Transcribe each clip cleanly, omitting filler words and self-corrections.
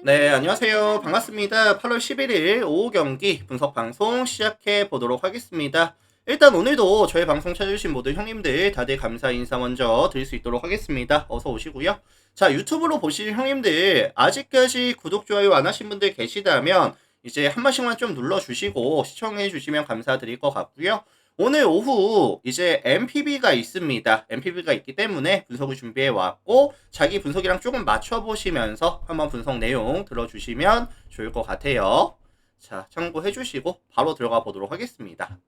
네, 안녕하세요. 반갑습니다. 8월 11일 오후 경기 분석 방송 시작해 보도록 하겠습니다. 일단 오늘도 저희 방송 찾아주신 모든 형님들 다들 감사 인사 먼저 드릴 수 있도록 하겠습니다. 어서 오시고요. 자, 유튜브로 보실 형님들 아직까지 구독, 좋아요 안 하신 분들 계시다면 이제 한 번씩만 좀 눌러주시고 시청해 주시면 감사드릴 것 같고요. 오늘 오후 이제 MPB가 있습니다. MPB가 있기 때문에 분석을 준비해 왔고 자기 분석이랑 조금 맞춰보시면서 한번 분석 내용 들어주시면 좋을 것 같아요. 자, 참고해 주시고 바로 들어가 보도록 하겠습니다.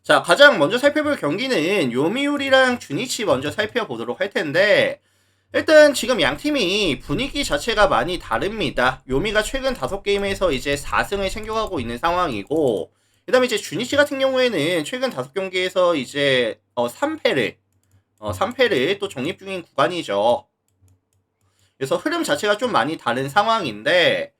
자, 가장 먼저 살펴볼 경기는 요미우리랑 주니치 먼저 살펴보도록 할 텐데 일단 지금 양 팀이 분위기 자체가 많이 다릅니다. 요미가 최근 5게임에서 이제 4승을 챙겨가고 있는 상황이고 그 다음에 이제 주니치 같은 경우에는 최근 5경기에서 이제 3패를 또 정립 중인 구간이죠. 그래서 흐름 자체가 좀 많이 다른 상황인데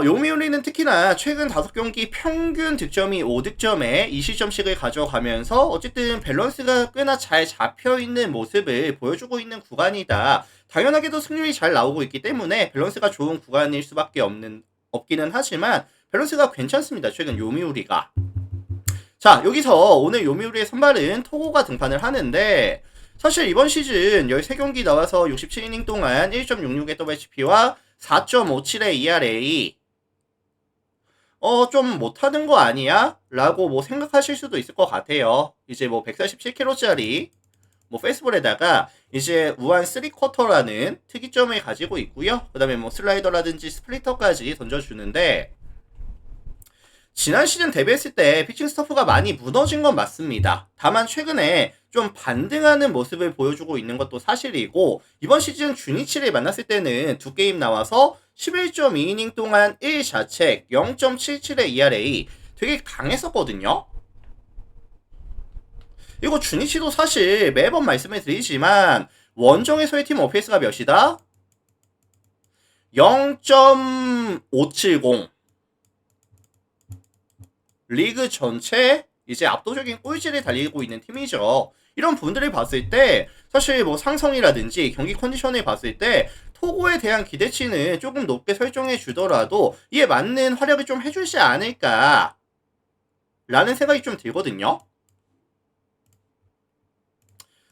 요미우리는 특히나 최근 5경기 평균 득점이 5득점에 20점씩을 가져가면서 어쨌든 밸런스가 꽤나 잘 잡혀있는 모습을 보여주고 있는 구간이다. 당연하게도 승률이 잘 나오고 있기 때문에 밸런스가 좋은 구간일 수밖에 없기는 하지만 밸런스가 괜찮습니다. 최근 요미우리가. 자, 여기서 오늘 요미우리의 선발은 토고가 등판을 하는데 사실 이번 시즌 13경기 나와서 67이닝 동안 1.66의 WHP와 4.57의 ERA 좀 못하는 거 아니야? 라고 뭐 생각하실 수도 있을 것 같아요. 이제 뭐 147kg짜리 뭐 페이스볼에다가 이제 우한 3쿼터라는 특이점을 가지고 있고요. 그 다음에 뭐 슬라이더라든지 스플리터까지 던져주는데 지난 시즌 데뷔했을 때 피칭 스터프가 많이 무너진 건 맞습니다. 다만 최근에 좀 반등하는 모습을 보여주고 있는 것도 사실이고 이번 시즌 주니치를 만났을 때는 2게임 나와서 11.2이닝 동안 1자책 0.77의 ERA 되게 강했었거든요. 이거 주니치도 사실 매번 말씀을 드리지만 원정에서의 팀 OPS가 몇이다? 0.570 리그 전체 이제 압도적인 꼴찌를 달리고 있는 팀이죠. 이런 분들을 봤을 때 사실 뭐 상성이라든지 경기 컨디션을 봤을 때 토고에 대한 기대치는 조금 높게 설정해 주더라도 이에 맞는 활약을 좀 해주지 않을까 라는 생각이 좀 들거든요.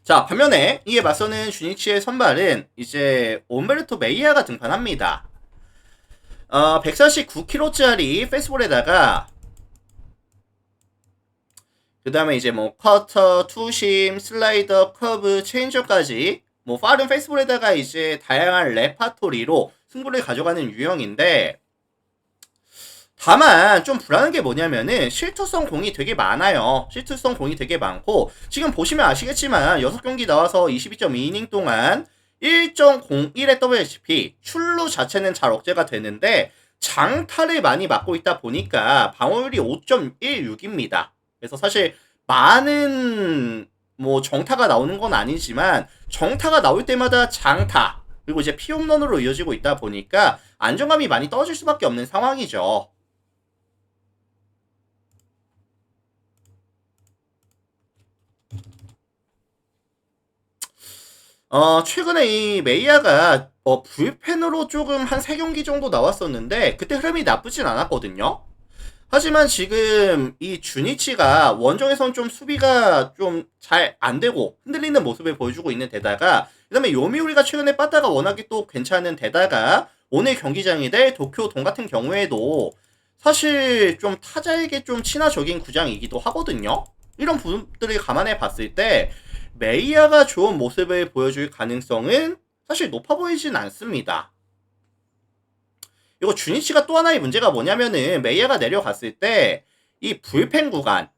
자, 반면에 이에 맞서는 주니치의 선발은 이제 옴베르토 메이아가 등판합니다. 149kg짜리 페이스볼에다가 그 다음에 이제 뭐 커터, 투심, 슬라이더, 커브, 체인저까지 뭐 빠른 페이스볼에다가 이제 다양한 레파토리로 승부를 가져가는 유형인데 다만 좀 불안한 게 뭐냐면은 실투성 공이 되게 많아요. 실투성 공이 되게 많고 지금 보시면 아시겠지만 6경기 나와서 22.2이닝 동안 1.01의 WHP 출루 자체는 잘 억제가 되는데 장타를 많이 맞고 있다 보니까 방어율이 5.16입니다. 그래서 사실 많은 뭐 정타가 나오는 건 아니지만 정타가 나올 때마다 장타 그리고 이제 피홈런으로 이어지고 있다 보니까 안정감이 많이 떨어질 수밖에 없는 상황이죠. 최근에 이 메이아가 불펜으로 조금 한 3경기 정도 나왔었는데 그때 흐름이 나쁘진 않았거든요. 하지만 지금 이 주니치가 원정에선 좀 수비가 좀 잘 안되고 흔들리는 모습을 보여주고 있는 데다가 그 다음에 요미우리가 최근에 빠따가 워낙에 또 괜찮은 데다가 오늘 경기장이 될 도쿄돔 같은 경우에도 사실 좀 타자에게 좀 친화적인 구장이기도 하거든요. 이런 부분들을 감안해 봤을 때 메이아가 좋은 모습을 보여줄 가능성은 사실 높아 보이진 않습니다. 이거 주니치가 또 하나의 문제가 뭐냐면은 메이아가 내려갔을 때 이 불펜 구간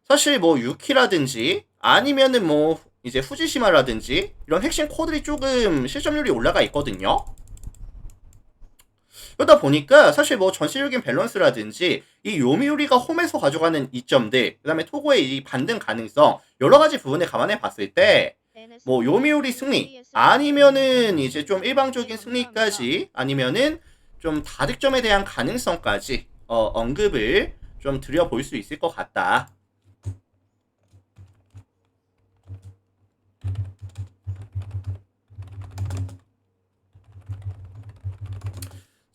사실 뭐 유키라든지 아니면은 뭐 이제 후지시마라든지 이런 핵심 코드들이 조금 실점률이 올라가 있거든요. 그러다 보니까 사실 뭐 전체적인 밸런스라든지 이 요미우리가 홈에서 가져가는 이점들 그 다음에 토고의 이 반등 가능성 여러가지 부분을 감안해 봤을 때 뭐 요미우리 승리 아니면은 이제 좀 일방적인 승리까지 아니면은 좀 다득점에 대한 가능성까지 언급을 좀 드려볼 수 있을 것 같다.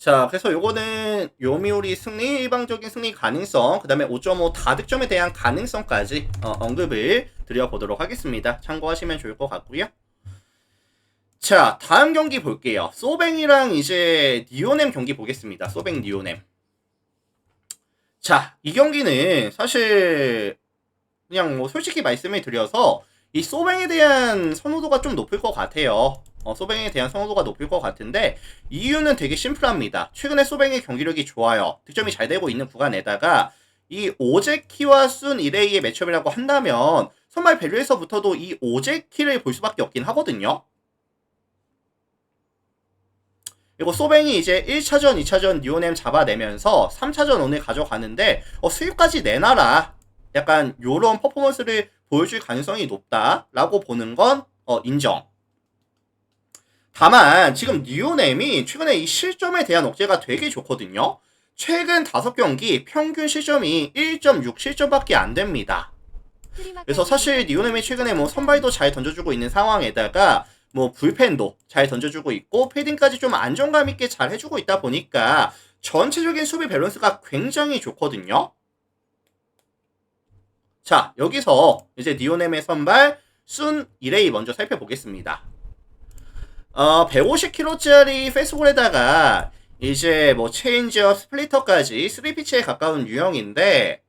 자, 그래서 요거는 요미우리 승리, 일방적인 승리 가능성, 그 다음에 5.5 다득점에 대한 가능성까지 언급을 드려보도록 하겠습니다. 참고하시면 좋을 것 같고요. 자, 다음 경기 볼게요. 소뱅이랑 이제 니오넴 경기 보겠습니다. 소뱅 니오넴. 자, 이 경기는 사실 그냥 뭐 솔직히 말씀을 드려서 이 소뱅에 대한 선호도가 좀 높을 것 같아요. 소뱅에 대한 선호도가 높을 것 같은데 이유는 되게 심플합니다. 최근에 소뱅의 경기력이 좋아요. 득점이 잘 되고 있는 구간에다가 이 오제키와 순 이레이의 매치업이라고 한다면 선발 밸류에서부터도 이 오제키를 볼 수밖에 없긴 하거든요. 그리고 소뱅이 이제 1차전, 2차전 니오넴 잡아내면서 3차전 오늘 가져가는데 수입까지 내놔라. 약간 요런 퍼포먼스를 보여줄 가능성이 높다라고 보는 건 인정. 다만 지금 니오넴이 최근에 이 실점에 대한 억제가 되게 좋거든요. 최근 5경기 평균 실점이 1.6 실점밖에 안 됩니다. 그래서 사실 니오넴이 최근에 뭐 선발도 잘 던져주고 있는 상황에다가 뭐 불펜도 잘 던져주고 있고 패딩까지 좀 안정감 있게 잘 해주고 있다 보니까 전체적인 수비 밸런스가 굉장히 좋거든요. 자, 여기서 이제 니오넴의 선발 순 이레이 먼저 살펴보겠습니다. 150kg짜리 페스볼에다가 이제 뭐 체인지업, 스플리터까지 3피치에 가까운 유형인데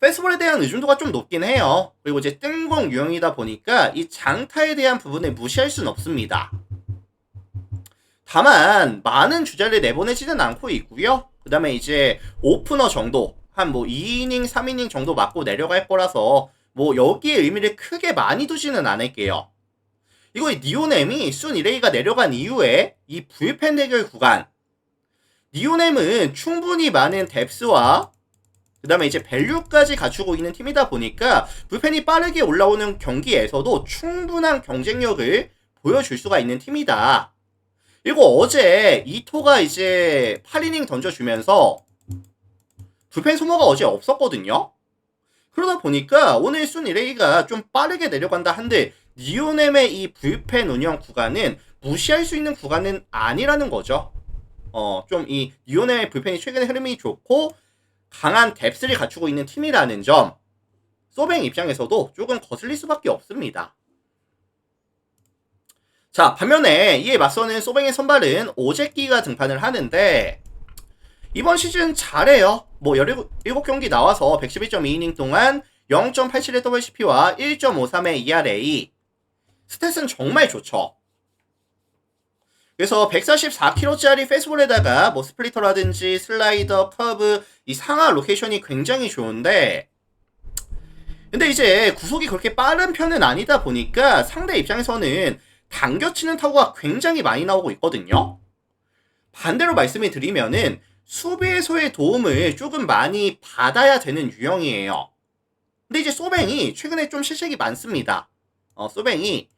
페스볼에 대한 의존도가 좀 높긴 해요. 그리고 이제 뜬공 유형이다 보니까 이 장타에 대한 부분을 무시할 수는 없습니다. 다만 많은 주자를 내보내지는 않고 있고요. 그 다음에 이제 오프너 정도 한 뭐 2이닝, 3이닝 정도 맞고 내려갈 거라서 뭐 여기에 의미를 크게 많이 두지는 않을게요. 이거 니오넴이 순 이레이가 내려간 이후에 이 불펜 대결 구간 니오넴은 충분히 많은 뎁스와 그 다음에 이제 밸류까지 갖추고 있는 팀이다 보니까 불펜이 빠르게 올라오는 경기에서도 충분한 경쟁력을 보여줄 수가 있는 팀이다. 그리고 어제 이토가 이제 8이닝 던져주면서 불펜 소모가 어제 없었거든요. 그러다 보니까 오늘 순 이레이가 좀 빠르게 내려간다 한들 니오넴의 이 불펜 운영 구간은 무시할 수 있는 구간은 아니라는 거죠. 좀 이 니오넴의 불펜이 최근에 흐름이 좋고 강한 뎁스를 갖추고 있는 팀이라는 점 소뱅 입장에서도 조금 거슬릴 수밖에 없습니다. 자, 반면에 이에 맞서는 소뱅의 선발은 오제키가 등판을 하는데 이번 시즌 잘해요. 뭐 17경기 나와서 111.2이닝 동안 0.87의 WCP와 1.53의 ERA 스탯은 정말 좋죠. 그래서 144kg짜리 페스볼에다가 뭐 스플리터라든지 슬라이더, 커브 이 상하 로케이션이 굉장히 좋은데 근데 이제 구속이 그렇게 빠른 편은 아니다 보니까 상대 입장에서는 당겨치는 타구가 굉장히 많이 나오고 있거든요. 반대로 말씀을 드리면은 수비에서의 도움을 조금 많이 받아야 되는 유형이에요. 근데 이제 소뱅이 최근에 좀 실책이 많습니다. 소뱅이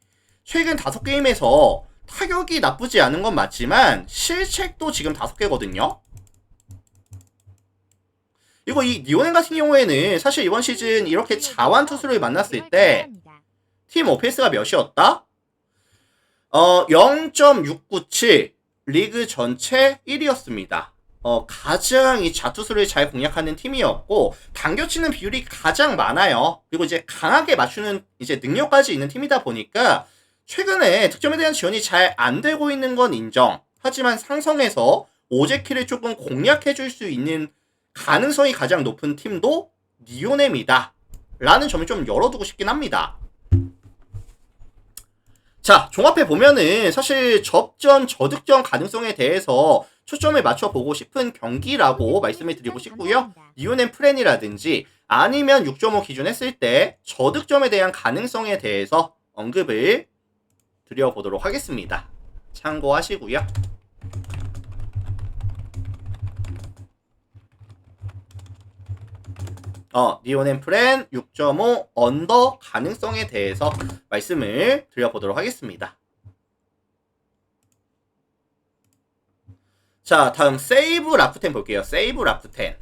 최근 5게임에서 타격이 나쁘지 않은 건 맞지만 실책도 지금 5개거든요. 그리고 이 니오넴 같은 경우에는 사실 이번 시즌 이렇게 자완 투수를 만났을 때 팀 OPS가 몇이었다? 0.697 리그 전체 1위였습니다. 가장 이 자투수를 잘 공략하는 팀이었고 당겨치는 비율이 가장 많아요. 그리고 이제 강하게 맞추는 이제 능력까지 있는 팀이다 보니까 최근에 득점에 대한 지원이 잘 안 되고 있는 건 인정. 하지만 상성에서 오제키를 조금 공략해줄 수 있는 가능성이 가장 높은 팀도 니오넴이다. 라는 점을 좀 열어두고 싶긴 합니다. 자, 종합해 보면은 사실 접전 저득점 가능성에 대해서 초점을 맞춰보고 싶은 경기라고 말씀을 드리고 싶고요. 니오넴 프렌이라든지 아니면 6.5 기준 했을 때 저득점에 대한 가능성에 대해서 언급을 드려보도록 하겠습니다. 참고하시고요. 니오넴 프렌 6.5 언더 가능성에 대해서 말씀을 드려보도록 하겠습니다. 자, 다음 세이브 라쿠텐 볼게요. 세이브 라쿠텐.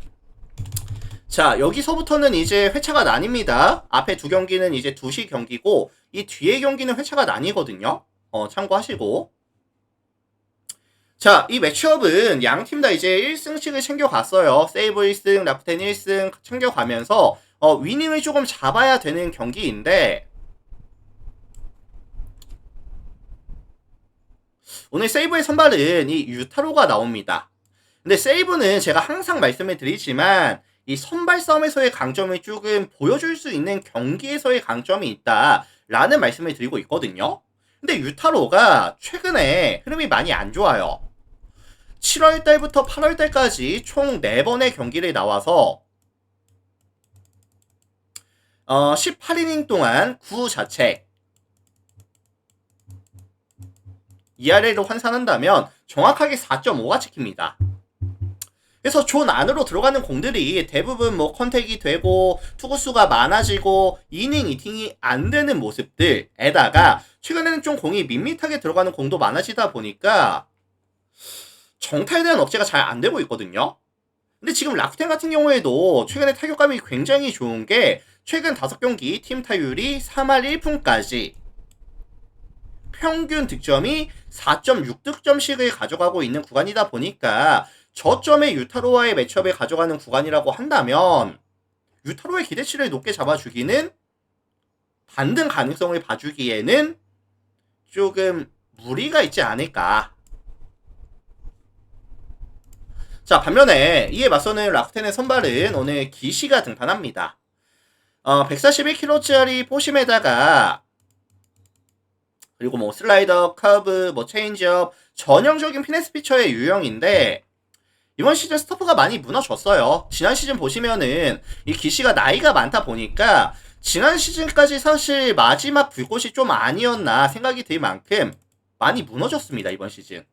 자, 여기서부터는 이제 회차가 나뉩니다. 앞에 2경기는 이제 2시 경기고 이 뒤에 경기는 회차가 나뉘거든요. 참고하시고. 자, 이 매치업은 양 팀 다 이제 1승씩을 챙겨갔어요. 세이브 1승, 라쿠텐 1승 챙겨가면서 위닝을 조금 잡아야 되는 경기인데 오늘 세이브의 선발은 이 유타로가 나옵니다. 근데 세이브는 제가 항상 말씀을 드리지만 이 선발 싸움에서의 강점을 조금 보여줄 수 있는 경기에서의 강점이 있다라는 말씀을 드리고 있거든요. 근데 유타로가 최근에 흐름이 많이 안 좋아요. 7월달부터 8월달까지 총 4번의 경기를 나와서 18이닝 동안 9자책 2RA로 환산한다면 정확하게 4.5가 찍힙니다. 그래서 존 안으로 들어가는 공들이 대부분 뭐 컨택이 되고 투구수가 많아지고 이닝 이팅이 안 되는 모습들에다가 최근에는 좀 공이 밋밋하게 들어가는 공도 많아지다 보니까 정타에 대한 억제가 잘 안 되고 있거든요. 근데 지금 라쿠텐 같은 경우에도 최근에 타격감이 굉장히 좋은 게 최근 5경기 팀 타율이 3할 1푼까지 평균 득점이 4.6득점씩을 가져가고 있는 구간이다 보니까 저점의 유타로와의 매치업을 가져가는 구간이라고 한다면 유타로의 기대치를 높게 잡아주기는 반등 가능성을 봐주기에는 조금 무리가 있지 않을까. 자, 반면에 이에 맞서는 라쿠텐의 선발은 오늘 기시가 등판합니다. 141kg짜리 포심에다가 그리고 뭐 슬라이더, 커브, 뭐 체인지업 전형적인 피네스 피처의 유형인데 이번 시즌 스토프가 많이 무너졌어요. 지난 시즌 보시면은 이 기시가 나이가 많다 보니까 지난 시즌까지 사실 마지막 불꽃이 좀 아니었나 생각이 들 만큼 많이 무너졌습니다. 이번 시즌.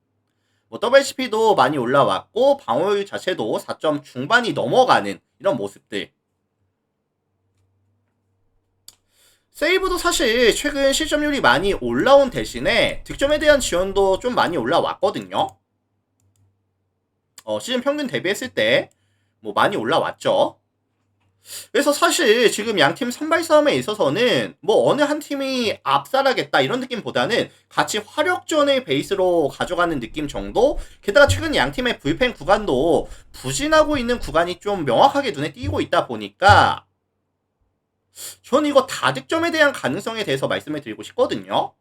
뭐 WHP도 많이 올라왔고 방어율 자체도 4점 중반이 넘어가는 이런 모습들. 세이브도 사실 최근 실점률이 많이 올라온 대신에 득점에 대한 지원도 좀 많이 올라왔거든요. 시즌 평균 대비했을 때 뭐 많이 올라왔죠. 그래서 사실 지금 양팀 선발 싸움에 있어서는 뭐 어느 한 팀이 압살하겠다 이런 느낌보다는 같이 화력전을 베이스로 가져가는 느낌 정도. 게다가 최근 양팀의 불펜 구간도 부진하고 있는 구간이 좀 명확하게 눈에 띄고 있다 보니까 저는 이거 다득점에 대한 가능성에 대해서 말씀을 드리고 싶거든요.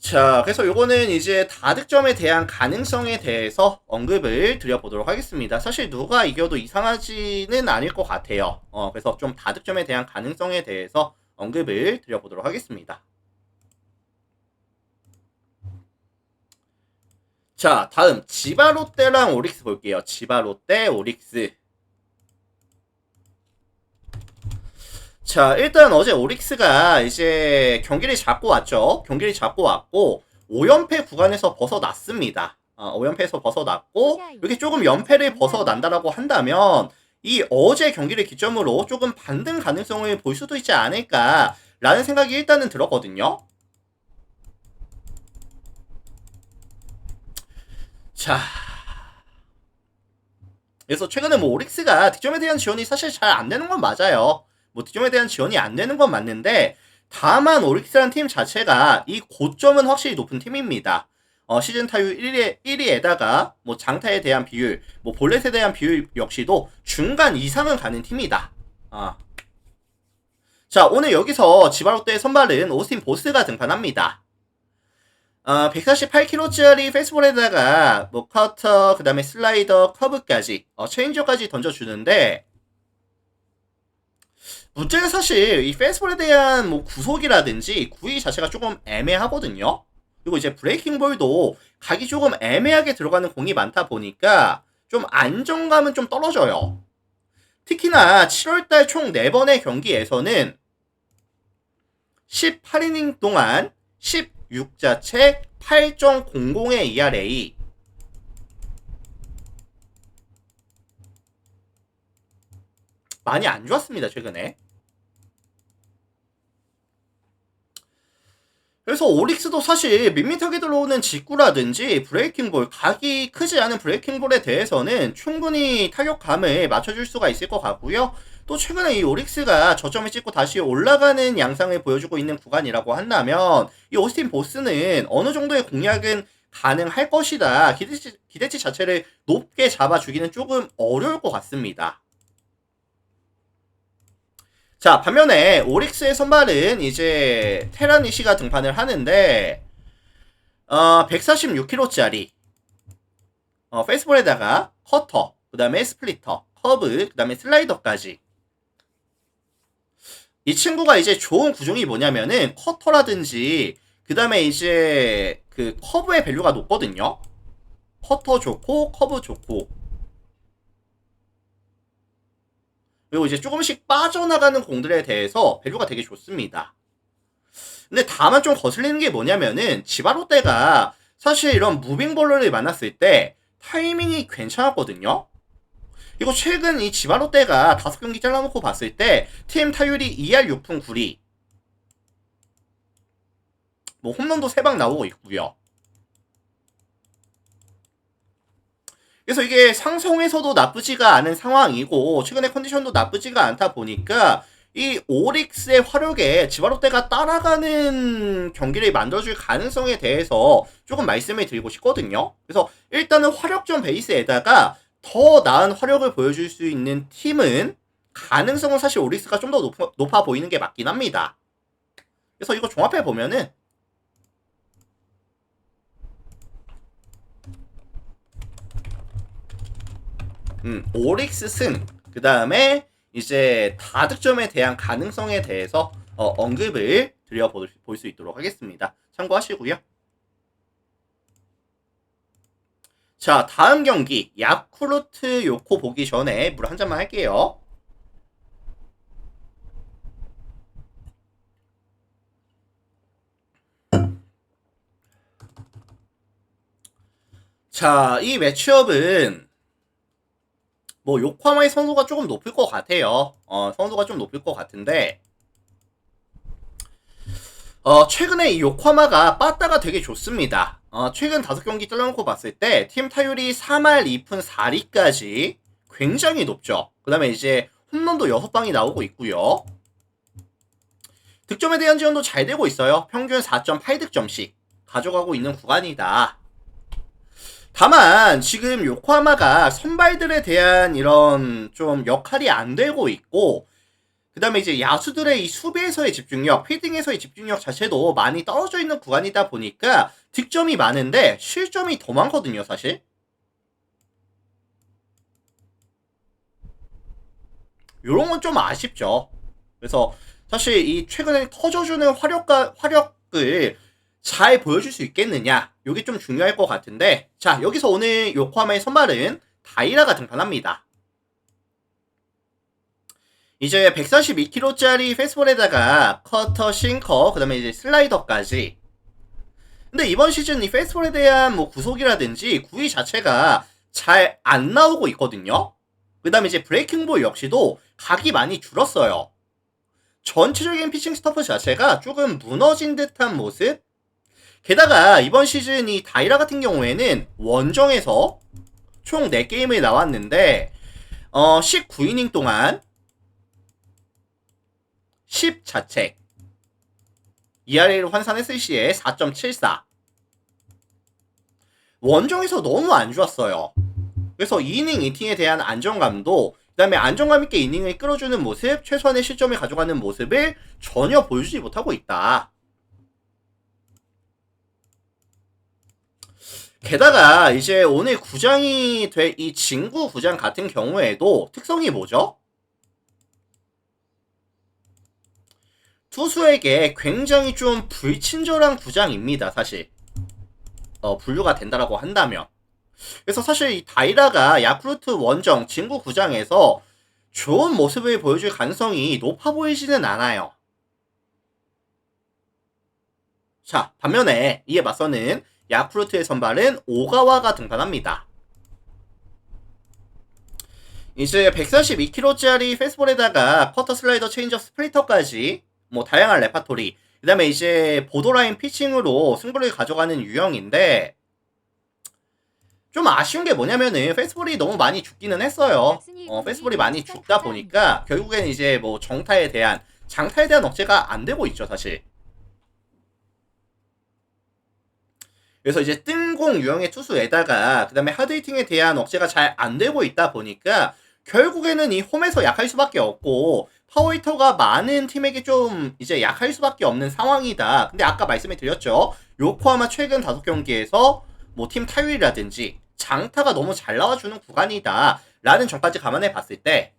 자, 그래서 요거는 이제 다득점에 대한 가능성에 대해서 언급을 드려보도록 하겠습니다. 사실 누가 이겨도 이상하지는 않을 것 같아요. 그래서 좀 다득점에 대한 가능성에 대해서 언급을 드려보도록 하겠습니다. 자, 다음 지바롯데랑 오릭스 볼게요. 지바롯데, 오릭스. 자, 일단 어제 오릭스가 이제 경기를 잡고 왔죠. 경기를 잡고 왔고 5연패 구간에서 벗어났습니다. 5연패에서 벗어났고 이렇게 조금 연패를 벗어난다라고 한다면 이 어제 경기를 기점으로 조금 반등 가능성을 볼 수도 있지 않을까라는 생각이 일단은 들었거든요. 자, 그래서 최근에 뭐 오릭스가 득점에 대한 지원이 사실 잘 안 되는 건 맞아요. 뭐 득점에 대한 지원이 안 되는 건 맞는데 다만 오릭스라는 팀 자체가 이 고점은 확실히 높은 팀입니다. 시즌 타율 1위에다가 뭐 장타에 대한 비율, 뭐 볼넷에 대한 비율 역시도 중간 이상은 가는 팀이다. 자, 오늘 여기서 지바롯데의 선발은 오스틴 보스가 등판합니다. 148kg짜리 페이스볼에다가 뭐 커터, 그 다음에 슬라이더, 커브까지 체인저까지 던져주는데 문제는 사실 이 페이스볼에 대한 뭐 구속이라든지 구위 자체가 조금 애매하거든요. 그리고 이제 브레이킹 볼도 각이 조금 애매하게 들어가는 공이 많다 보니까 좀 안정감은 좀 떨어져요. 특히나 7월달 총 4번의 경기에서는 18이닝 동안 16자책 8.00의 ERA. 많이 안 좋았습니다, 최근에. 그래서 오릭스도 사실 밋밋하게 들어오는 직구라든지 브레이킹볼, 각이 크지 않은 브레이킹볼에 대해서는 충분히 타격감을 맞춰줄 수가 있을 것 같고요. 또 최근에 이 오릭스가 저점을 찍고 다시 올라가는 양상을 보여주고 있는 구간이라고 한다면 이 오스틴 보스는 어느 정도의 공략은 가능할 것이다. 기대치 자체를 높게 잡아주기는 조금 어려울 것 같습니다. 자, 반면에 오릭스의 선발은 이제 테라니시가 등판을 하는데 146kg짜리 페이스볼에다가 커터, 그 다음에 스플리터, 커브, 그 다음에 슬라이더까지. 이 친구가 이제 좋은 구종이 뭐냐면은 커터라든지 그 다음에 이제 그 커브의 밸류가 높거든요. 커터 좋고 커브 좋고, 그리고 이제 조금씩 빠져나가는 공들에 대해서 밸류가 되게 좋습니다. 근데 다만 좀 거슬리는 게 뭐냐면은 지바롯데가 사실 이런 무빙볼러를 만났을 때 타이밍이 괜찮았거든요. 이거 최근 이 지바롯데가 5경기 잘라놓고 봤을 때 팀 타율이 2할 6푼 9리, 뭐 홈런도 3방 나오고 있고요. 그래서 이게 상성에서도 나쁘지가 않은 상황이고 최근에 컨디션도 나쁘지가 않다 보니까 이 오릭스의 화력에 지바롯데가 따라가는 경기를 만들어줄 가능성에 대해서 조금 말씀을 드리고 싶거든요. 그래서 일단은 화력전 베이스에다가 더 나은 화력을 보여줄 수 있는 팀은 가능성은 사실 오릭스가 좀 더 높아 보이는 게 맞긴 합니다. 그래서 이거 종합해 보면은 오릭스 승, 그 다음에 이제 다득점에 대한 가능성에 대해서 언급을 드려볼 수 있도록 하겠습니다. 참고하시고요. 자, 다음 경기 야쿠르트 요코 보기 전에 물 한 잔만 할게요. 자, 이 매치업은 뭐 요코하마의 선수가 조금 높을 것 같아요. 선수가 좀 높을 것 같은데 최근에 이 요코하마가 빠따가 되게 좋습니다. 최근 5경기 잘라놓고 봤을 때 팀 타율이 3할 2푼 4리까지 굉장히 높죠. 그 다음에 이제 홈런도 6방이 나오고 있고요. 득점에 대한 지원도 잘 되고 있어요. 평균 4.8득점씩 가져가고 있는 구간이다. 다만 지금 요코하마가 선발들에 대한 이런 좀 역할이 안 되고 있고, 그 다음에 이제 야수들의 이 수비에서의 집중력, 피딩에서의 집중력 자체도 많이 떨어져 있는 구간이다 보니까 득점이 많은데 실점이 더 많거든요, 사실. 요런 건 좀 아쉽죠. 그래서 사실 이 최근에 터져주는 화력을 잘 보여줄 수 있겠느냐, 요게 좀 중요할 것 같은데, 자, 여기서 오늘 요코하마의 선발은 다이라가 등판합니다. 이제 142kg짜리 페이스볼에다가 커터, 싱커, 그 다음에 이제 슬라이더까지. 근데 이번 시즌 이 페이스볼에 대한 뭐 구속이라든지 구위 자체가 잘 안 나오고 있거든요. 그 다음에 이제 브레이킹볼 역시도 각이 많이 줄었어요. 전체적인 피칭 스터프 자체가 조금 무너진 듯한 모습. 게다가 이번 시즌 이 다이라 같은 경우에는 원정에서 총 4게임을 나왔는데 19이닝 동안 10자책, ERA를 환산했을 시에 4.74. 원정에서 너무 안 좋았어요. 그래서 2이닝 2팀에 대한 안정감도, 그 다음에 안정감 있게 이닝을 끌어주는 모습, 최소한의 실점을 가져가는 모습을 전혀 보여주지 못하고 있다. 게다가 이제 오늘 구장이 될 이 진구 구장 같은 경우에도 특성이 뭐죠? 투수에게 굉장히 좀 불친절한 구장입니다, 사실. 분류가 된다라고 한다면. 그래서 사실 이 다이라가 야쿠르트 원정 진구 구장에서 좋은 모습을 보여줄 가능성이 높아 보이지는 않아요. 자, 반면에 이에 맞서는 야쿠르트의 선발은 오가와가 등판합니다. 이제 142kg짜리 페이스볼에다가 커터, 슬라이더, 체인저, 스플리터까지 뭐 다양한 레파토리, 그 다음에 이제 보더라인 피칭으로 승부를 가져가는 유형인데, 좀 아쉬운 게 뭐냐면은 페스볼이 너무 많이 죽기는 했어요. 페스볼이 많이 죽다 보니까 결국엔 이제 뭐 장타에 대한 억제가 안 되고 있죠, 사실. 그래서 이제 뜬공 유형의 투수에다가 그 다음에 하드히팅에 대한 억제가 잘 안 되고 있다 보니까 결국에는 이 홈에서 약할 수밖에 없고 파워히터가 많은 팀에게 좀 이제 약할 수밖에 없는 상황이다. 근데 아까 말씀을 드렸죠. 요코하마 최근 5경기에서 뭐 팀 타율이라든지 장타가 너무 잘 나와주는 구간이다 라는 점까지 감안해 봤을 때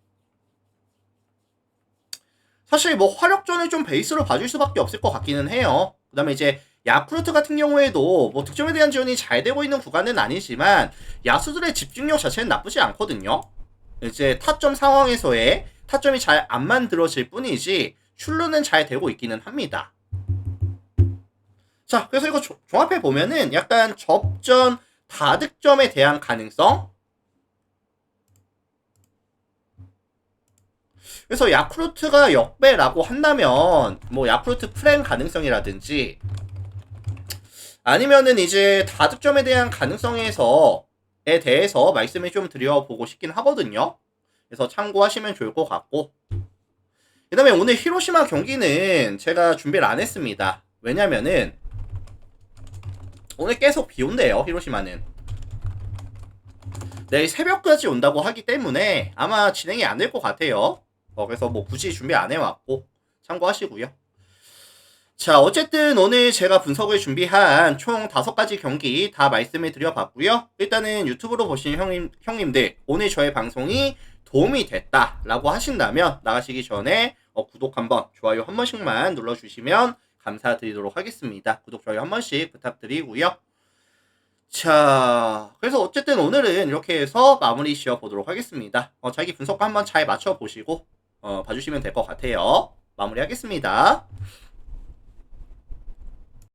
사실 뭐 화력전을 좀 베이스로 봐줄 수밖에 없을 것 같기는 해요. 그 다음에 이제 야쿠르트 같은 경우에도 뭐 득점에 대한 지원이 잘 되고 있는 구간은 아니지만 야수들의 집중력 자체는 나쁘지 않거든요. 이제 타점 상황에서의 타점이 잘 안 만들어질 뿐이지 출루는 잘 되고 있기는 합니다. 자, 그래서 이거 종합해 보면은 약간 접전 다득점에 대한 가능성. 그래서 야쿠르트가 역배라고 한다면 뭐 야쿠르트 프랭 가능성이라든지 아니면은 이제 다득점에 대한 가능성에 대해서 말씀을 좀 드려보고 싶긴 하거든요. 그래서 참고하시면 좋을 것 같고, 그 다음에 오늘 히로시마 경기는 제가 준비를 안 했습니다. 왜냐면은 오늘 계속 비 온대요, 히로시마는. 내일 새벽까지 온다고 하기 때문에 아마 진행이 안 될 것 같아요. 그래서 뭐 굳이 준비 안 해왔고 참고하시고요. 자, 어쨌든 오늘 제가 분석을 준비한 총 5가지 경기 다 말씀을 드려봤고요. 일단은 유튜브로 보신 형님들 오늘 저의 방송이 도움이 됐다라고 하신다면 나가시기 전에 구독 한번, 좋아요 한 번씩만 눌러주시면 감사드리도록 하겠습니다. 구독, 좋아요 한 번씩 부탁드리고요. 자, 그래서 어쨌든 오늘은 이렇게 해서 마무리 지어보도록 하겠습니다. 자기 분석 한번 잘 맞춰보시고 봐주시면 될 것 같아요. 마무리하겠습니다.